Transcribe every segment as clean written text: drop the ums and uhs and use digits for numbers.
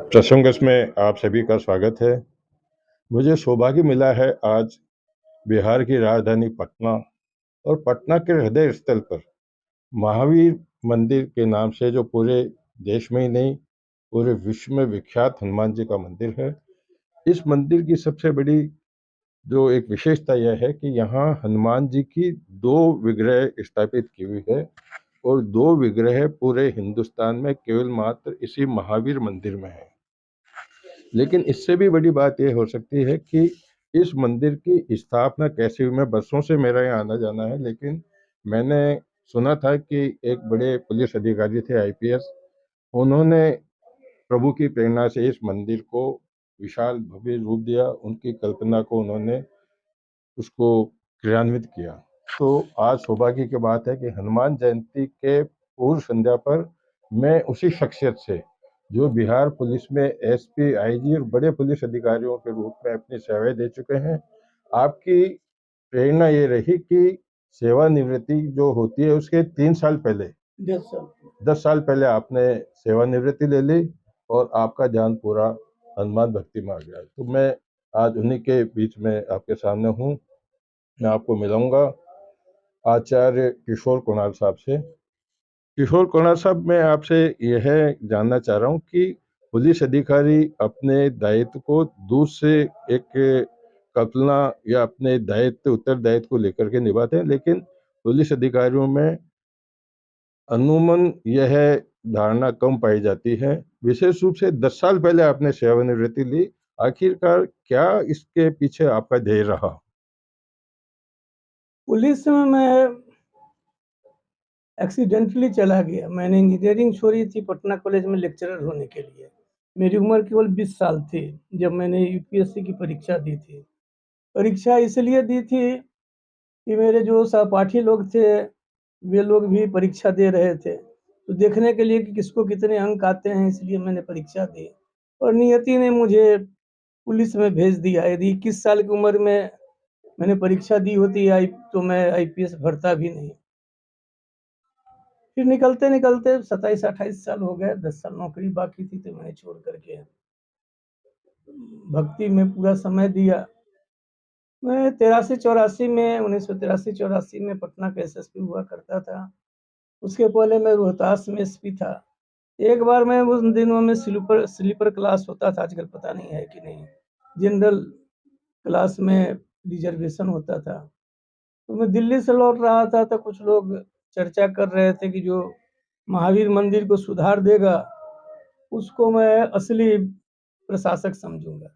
प्रसंगस में आप सभी का स्वागत है। मुझे सौभाग्य मिला है आज बिहार की राजधानी पटना और पटना के हृदय स्थल पर महावीर मंदिर के नाम से जो पूरे देश में ही नहीं पूरे विश्व में विख्यात हनुमान जी का मंदिर है। इस मंदिर की सबसे बड़ी जो एक विशेषता यह है कि यहाँ हनुमान जी की दो विग्रह स्थापित की हुई है और दो विग्रह पूरे हिंदुस्तान में केवल मात्र इसी महावीर मंदिर में है। लेकिन इससे भी बड़ी बात यह हो सकती है कि इस मंदिर की स्थापना कैसे हुई। मैं बरसों से मेरा यहाँ आना जाना है, लेकिन मैंने सुना था कि एक बड़े पुलिस अधिकारी थे आईपीएस, उन्होंने प्रभु की प्रेरणा से इस मंदिर को विशाल भव्य रूप दिया, उनकी कल्पना को उन्होंने उसको क्रियान्वित किया। तो आज सौभाग्य की बात है कि हनुमान जयंती के पूर्व संध्या पर मैं उसी शख्सियत से जो बिहार पुलिस में एसपी, आईजी और बड़े पुलिस अधिकारियों के रूप में अपनी सेवाएं दे चुके हैं, आपकी प्रेरणा ये रही कि सेवानिवृत्ति जो होती है उसके 3 साल पहले 10 साल पहले आपने सेवानिवृत्ति ले ली और आपका ध्यान पूरा हनुमान भक्ति में आ गया। तो मैं आज उन्हीं के बीच में आपके सामने हूँ। मैं आपको मिलाऊंगा आचार्य किशोर कुणाल साहब से। किशोर कुणाल साहब, मैं आपसे यह जानना चाह रहा हूँ कि पुलिस अधिकारी अपने दायित्व को दूर से एक कल्पना या अपने दायित्व उत्तरदायित्व को लेकर के निभाते हैं, लेकिन पुलिस अधिकारियों में अमूमन यह धारणा कम पाई जाती है। विशेष रूप से 10 साल पहले आपने सेवानिवृत्ति ली, आखिरकार क्या इसके पीछे आपका ध्येय रहा? पुलिस में मैं एक्सीडेंटली चला गया। मैंने इंजीनियरिंग छोड़ी थी पटना कॉलेज में लेक्चरर होने के लिए। मेरी उम्र केवल 20 साल थी जब मैंने यूपीएससी की परीक्षा दी थी। परीक्षा इसलिए दी थी कि मेरे जो सहपाठी लोग थे वे लोग भी परीक्षा दे रहे थे, तो देखने के लिए कि किसको कितने अंक आते हैं, इसलिए मैंने परीक्षा दी और नियति ने मुझे पुलिस में भेज दिया। यदि 21 साल की उम्र में मैंने परीक्षा दी होती तो मैं आईपीएस भरता भी नहीं। फिर निकलते निकलते 27-28 साल हो गए, 10 साल नौकरी बाकी थी तो मैंने छोड़ करके भक्ति में पूरा समय दिया। मैं 83-84 में 1983-84 में पटना का एसएसपी हुआ करता था। उसके पहले मैं रोहतास में एसपी था। एक बार मैं उन दिनों में स्लीपर क्लास होता था, आजकल पता नहीं है कि नहीं, जनरल क्लास में रिजर्वेशन होता था। तो मैं दिल्ली से लौट रहा था तो कुछ लोग चर्चा कर रहे थे कि जो महावीर मंदिर को सुधार देगा उसको मैं असली प्रशासक समझूंगा।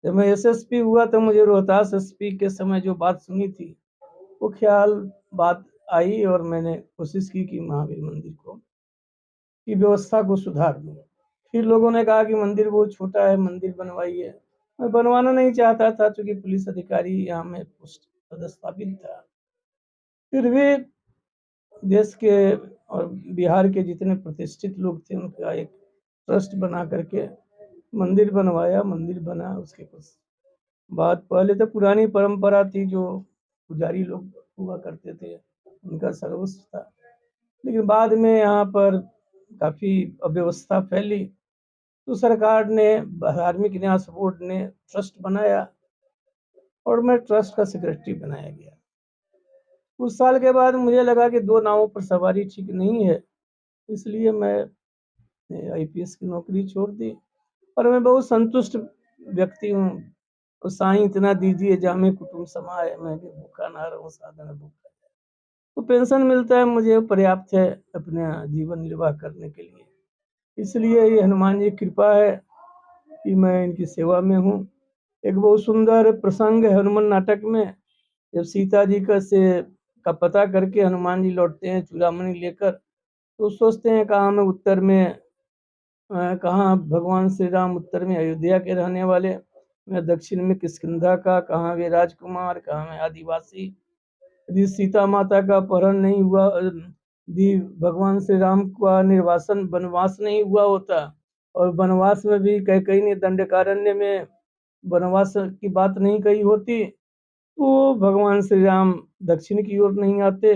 जब मैं एसएसपी हुआ तो मुझे रोहतास एसपी के समय जो बात सुनी थी वो ख्याल बात आई और मैंने कोशिश की कि महावीर मंदिर की व्यवस्था को सुधार दूं। फिर लोगों ने कहा कि मंदिर बहुत छोटा है, मंदिर बनवाइए। मैं बनवाना नहीं चाहता था क्योंकि पुलिस अधिकारी यहाँ में पदस्थापित था। फिर भी देश के और बिहार के जितने प्रतिष्ठित लोग थे उनका एक ट्रस्ट बना करके मंदिर बनवाया। मंदिर बना, उसके कुछ बाद पहले तो पुरानी परंपरा थी, जो पुजारी लोग हुआ करते थे उनका सर्वस्व था, लेकिन बाद में यहाँ पर काफ़ी अव्यवस्था फैली तो सरकार ने, धार्मिक न्यास बोर्ड ने ट्रस्ट बनाया और मैं ट्रस्ट का सेक्रेटरी बनाया गया। कुछ साल के बाद मुझे लगा कि दो नावों पर सवारी ठीक नहीं है, इसलिए मैं आईपीएस की नौकरी छोड़ दी और मैं बहुत संतुष्ट व्यक्ति हूँ। तो साईं इतना दीजिए जामे कुटुंब समाए, मैं भी भूखा ना रहूं साधन भूखा। तो पेंशन मिलता है मुझे, पर्याप्त है अपने जीवन निर्वाह करने के लिए। इसलिए ये हनुमान जी की कृपा है कि मैं इनकी सेवा में हूँ। एक बहुत सुंदर प्रसंग है हनुमान नाटक में, जब सीता जी का पता करके हनुमान जी लौटते हैं चूड़ामणि लेकर, तो सोचते हैं कहाँ में उत्तर में, कहाँ भगवान श्री राम उत्तर में अयोध्या के रहने वाले, मैं दक्षिण में किष्किंधा का, कहाँ वे राजकुमार, कहाँ में आदिवासी। यदि सीता माता का अपहरण नहीं हुआ, यदि भगवान श्री राम का निर्वासन वनवास नहीं हुआ होता और वनवास में भी कैकेयी ने दंडकारण्य में वनवास की बात नहीं कही होती तो भगवान श्री राम दक्षिण की ओर नहीं आते,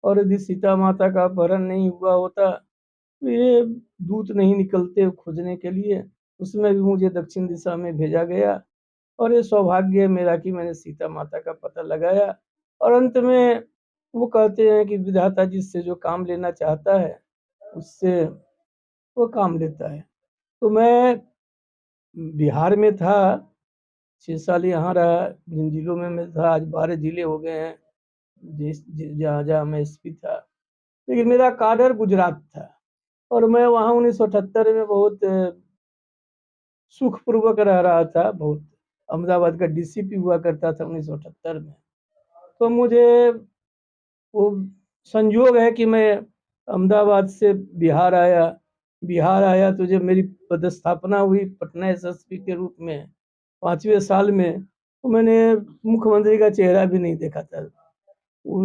और यदि सीता माता का अपहरण नहीं हुआ होता तो ये दूत नहीं निकलते खोजने के लिए। उसमें भी मुझे दक्षिण दिशा में भेजा गया और ये सौभाग्य है मेरा कि मैंने सीता माता का पता लगाया और अंत में वो कहते हैं कि विधाता जिससे जो काम लेना चाहता है उससे वो काम लेता है। तो मैं बिहार में था, 6 साल यहाँ रहा, जिन जिलों में मैं था आज 12 जिले हो गए हैं, जहाँ मैं एसपी था। लेकिन मेरा काडर गुजरात था और मैं वहाँ 1978 में बहुत सुखपूर्वक रह रहा था, बहुत अहमदाबाद का डीसीपी हुआ करता था 1978 में। तो मुझे वो संयोग है कि मैं अहमदाबाद से बिहार आया। बिहार आया तो जब मेरी पदस्थापना हुई पटना एसएसपी के रूप में 5वें साल में, तो मैंने मुख्यमंत्री का चेहरा भी नहीं देखा था। वो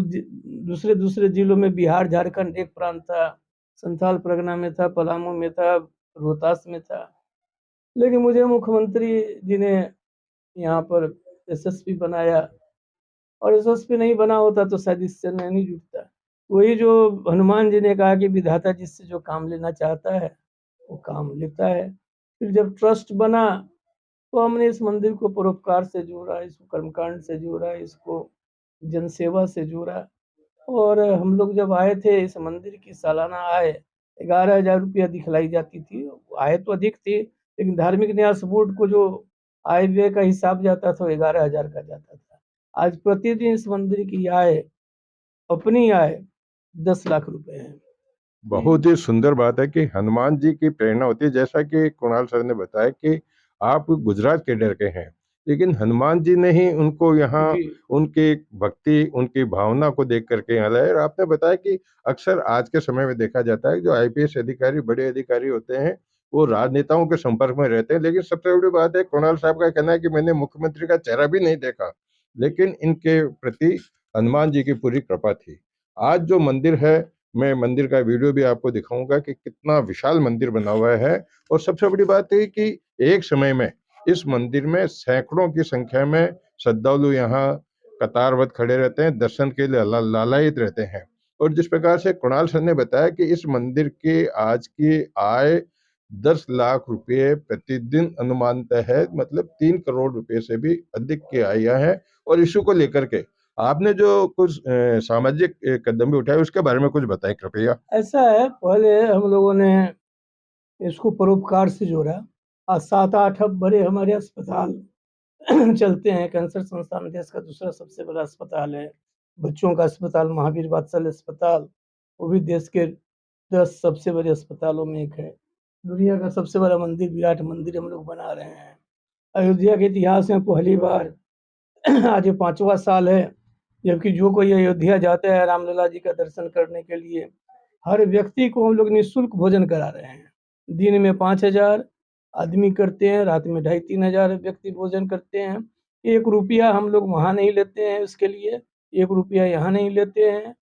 दूसरे दूसरे जिलों में बिहार झारखंड एक प्रांत था, संथाल परगना में था, पलामू में था, रोहतास में था। लेकिन मुझे मुख्यमंत्री जी ने यहाँ पर एसएसपी बनाया और एसएसपी नहीं बना होता तो शायद इससे नहीं जुटता। वही जो हनुमान जी ने कहा कि विधाता जिससे जो काम लेना चाहता है वो काम लेता है। फिर जब ट्रस्ट बना तो हमने इस मंदिर को परोपकार से जोड़ा, इसको कर्मकांड से जोड़ा, इसको जनसेवा से जोड़ा और हम लोग जब आए थे इस मंदिर की सालाना आय 11,000 रुपया दिखलाई जाती थी। आय तो अधिक थी लेकिन धार्मिक न्यास बोर्ड को जो आय व्यय का हिसाब जाता था वो 11,000 का जाता था। आज प्रतिदिन इस मंदिर की आय, अपनी आय 10 लाख रुपए है। बहुत ही सुंदर बात है कि हनुमान जी की प्रेरणा होती है। जैसा कि कुणाल सर ने बताया कि आप गुजरात के डर के हैं, लेकिन हनुमान जी ने ही उनको यहाँ जी उनकी भक्ति, उनकी भावना को देख करके यहाँ लाए। और आपने बताया कि अक्सर आज के समय में देखा जाता है जो आईपीएस अधिकारी, बड़े अधिकारी होते हैं, वो राजनेताओं के संपर्क में रहते हैं। लेकिन सबसे बड़ी बात है, कुणाल साहब का कहना है कि मैंने मुख्यमंत्री का चेहरा भी नहीं देखा, लेकिन इनके प्रति हनुमान जी की पूरी कृपा थी। आज जो मंदिर है, मैं मंदिर का वीडियो भी आपको दिखाऊंगा कि कितना विशाल मंदिर बना हुआ है। और सबसे बड़ी बात है कि एक समय में इस मंदिर में सैकड़ों की संख्या में श्रद्धालु यहाँ कतारबद्ध खड़े रहते हैं, दर्शन के लिए लालायित रहते हैं। और जिस प्रकार से कुणाल सर ने बताया कि इस मंदिर के आज की आय 10 लाख रुपये प्रतिदिन अनुमानतः है, मतलब 3 करोड़ रुपए से भी अधिक की आया है। और इशू को लेकर के आपने जो कुछ सामाजिक कदम भी उठाए, उसके बारे में कुछ बताएं कृपया। ऐसा है, पहले हम लोगों ने इसको परोपकार से जोड़ा। आज 7-8 बड़े हमारे अस्पताल चलते हैं। कैंसर संस्थान देश का दूसरा सबसे बड़ा अस्पताल है। बच्चों का अस्पताल महावीर वात्सल्य अस्पताल, वो भी देश के 10 सबसे बड़े अस्पतालों में एक है। दुनिया का सबसे बड़ा मंदिर विराट मंदिर हम लोग बना रहे हैं। अयोध्या के इतिहास में पहली बार आज ये 5वां साल है जबकि जो कोई अयोध्या जाता है रामलला जी का दर्शन करने के लिए, हर व्यक्ति को हम लोग निःशुल्क भोजन करा रहे हैं। दिन में 5,000 आदमी करते हैं, रात में 2,500-3 हज़ार व्यक्ति भोजन करते हैं। 1 रुपया हम लोग वहाँ नहीं लेते हैं इसके लिए, 1 रुपया यहाँ नहीं लेते हैं।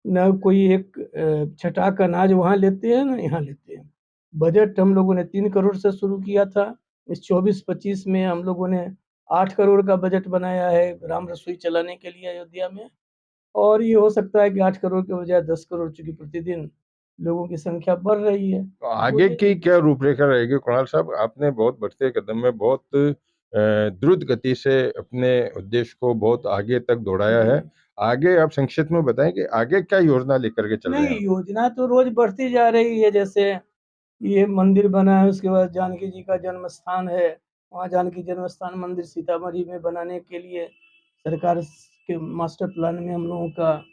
ना कोई एक छटाक अनाज वहाँ लेते हैं, ना यहाँ लेते हैं। बजट हम लोगों ने 3 करोड़ से शुरू किया था। इस 24-25 में हम लोगों ने 8 करोड़ का बजट बनाया है राम रसोई चलाने के लिए अयोध्या में। और ये हो सकता है कि 8 करोड़ के बजाय 10 करोड़, चूँकि प्रतिदिन लोगों की संख्या बढ़ रही है। तो आगे की क्या रूपरेखा रहेगी कुणाल साहब? आपने बहुत बढ़ते कदम में बहुत द्रुत गति से अपने उद्देश्य को बहुत आगे तक दौड़ाया जी। है। आगे आप संक्षिप्त में बताएं कि आगे क्या योजना लेकर के चल रहे नहीं, हैं आप? योजना तो रोज़ बढ़ती जा रही है। जैसे ये मंदिर बना है, उसके बाद जानकी जी का जन्म स्थान है। वहाँ जानकी जन्म स्थान मंदिर सीतामढ़ी में बनाने के लिए सरकार के मास्टर प्लान में हम लोगों का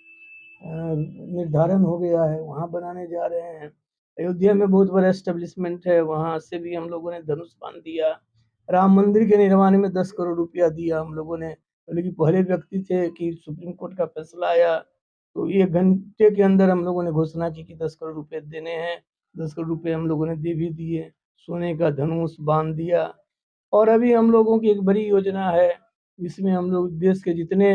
निर्धारण हो गया है, वहाँ बनाने जा रहे हैं। अयोध्या में बहुत बड़ा एस्टेब्लिशमेंट है, वहाँ से भी हम लोगों ने धनुष बांध दिया। राम मंदिर के निर्माण में 10 करोड़ रुपया दिया हम लोगों ने। लेकिन पहले व्यक्ति थे कि सुप्रीम कोर्ट का फैसला आया तो 1 घंटे के अंदर हम लोगों ने घोषणा की कि 10 करोड़ रुपए देने हैं। 10 करोड़ रुपए हम लोगों ने दे भी दिए, सोने का धनुष बांध दिया। और अभी हम लोगों की एक बड़ी योजना है, जिसमें हम लोग देश के जितने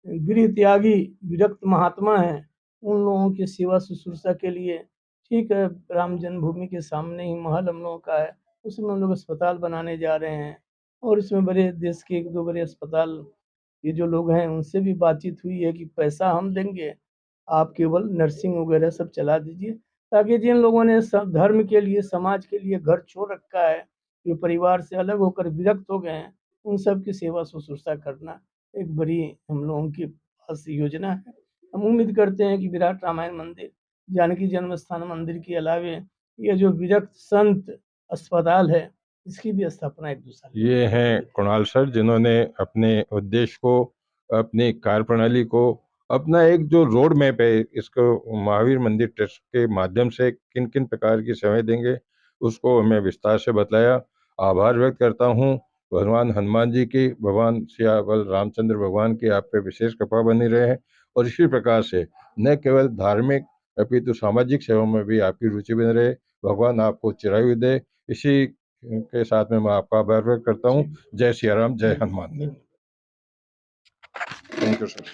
गृह त्यागी विरक्त महात्मा हैं, उन लोगों की सेवा शुश्रूषा के लिए, ठीक है, राम जन्मभूमि के सामने ही महल हम लोगों का है, उसमें हम लोग अस्पताल बनाने जा रहे हैं। और इसमें बड़े देश के 1-2 बड़े अस्पताल ये जो लोग हैं उनसे भी बातचीत हुई है कि पैसा हम देंगे, आप केवल नर्सिंग वगैरह सब चला दीजिए, ताकि जिन लोगों ने धर्म के लिए, समाज के लिए घर छोड़ रखा है, जो परिवार से अलग होकर विरक्त हो गए हैं, उन सब की सेवा शुश्रूषा करना एक बड़ी हम लोगों की पास योजना है। हम उम्मीद करते हैं कि विराट रामायण मंदिर, जानकी जन्म स्थान मंदिर के अलावे ये जो विरक्त संत अस्पताल है, इसकी भी स्थापना 1-2 साल में ये हैं कुणाल सर, जिन्होंने अपने उद्देश्य को, अपनी कार्यप्रणाली को, अपना एक जो रोड मैप है, इसको महावीर मंदिर ट्रस्ट के माध्यम से किन किन प्रकार की सेवाएं देंगे, उसको हमें विस्तार से बताया। आभार व्यक्त करता हूँ भगवान हनुमान जी की, भगवान सियावर रामचंद्र भगवान की आप पे विशेष कृपा बनी रहे, और इसी प्रकार से न केवल धार्मिक अपितु सामाजिक सेवा में भी आपकी रुचि बनी रहे। भगवान आपको चिरायु दे। इसी के साथ में मैं आपका आभार व्यक्त करता हूँ। जय सिया राम, जय हनुमान। Thank you sir.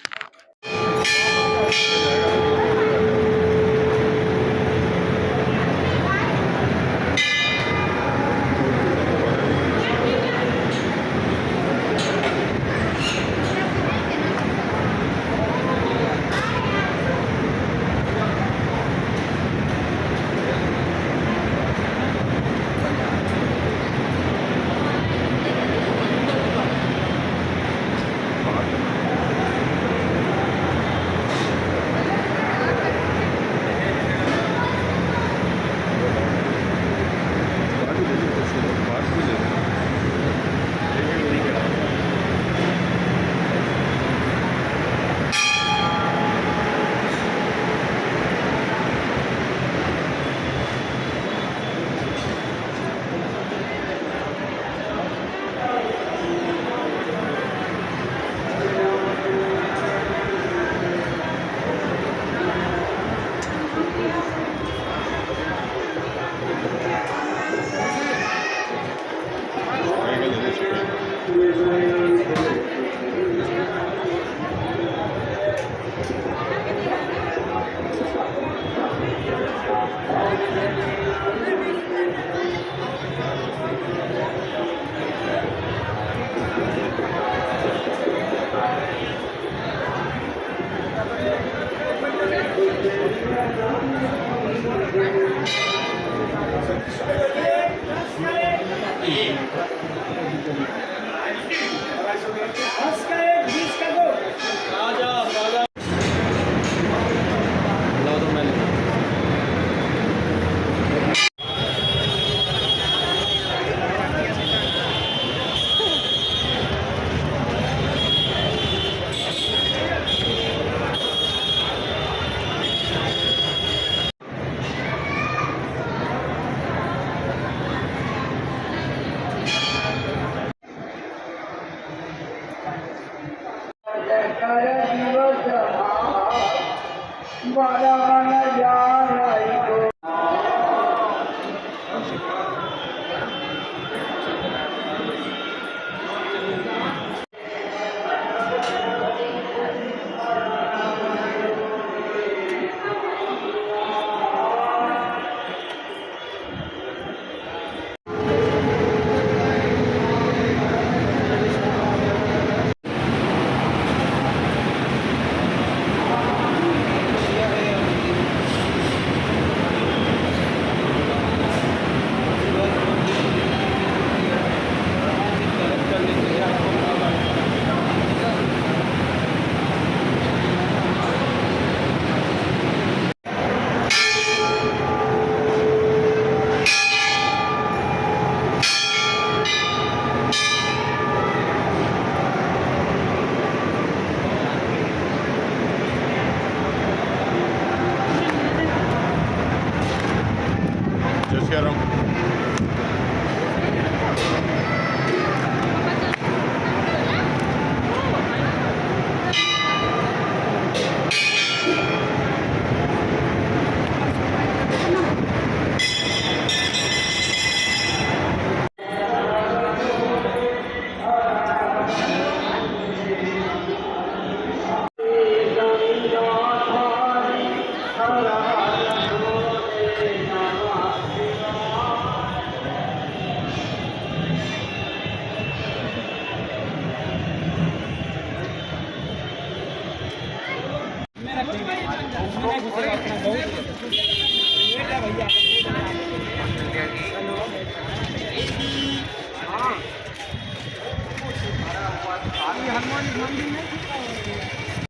मंदिर नहीं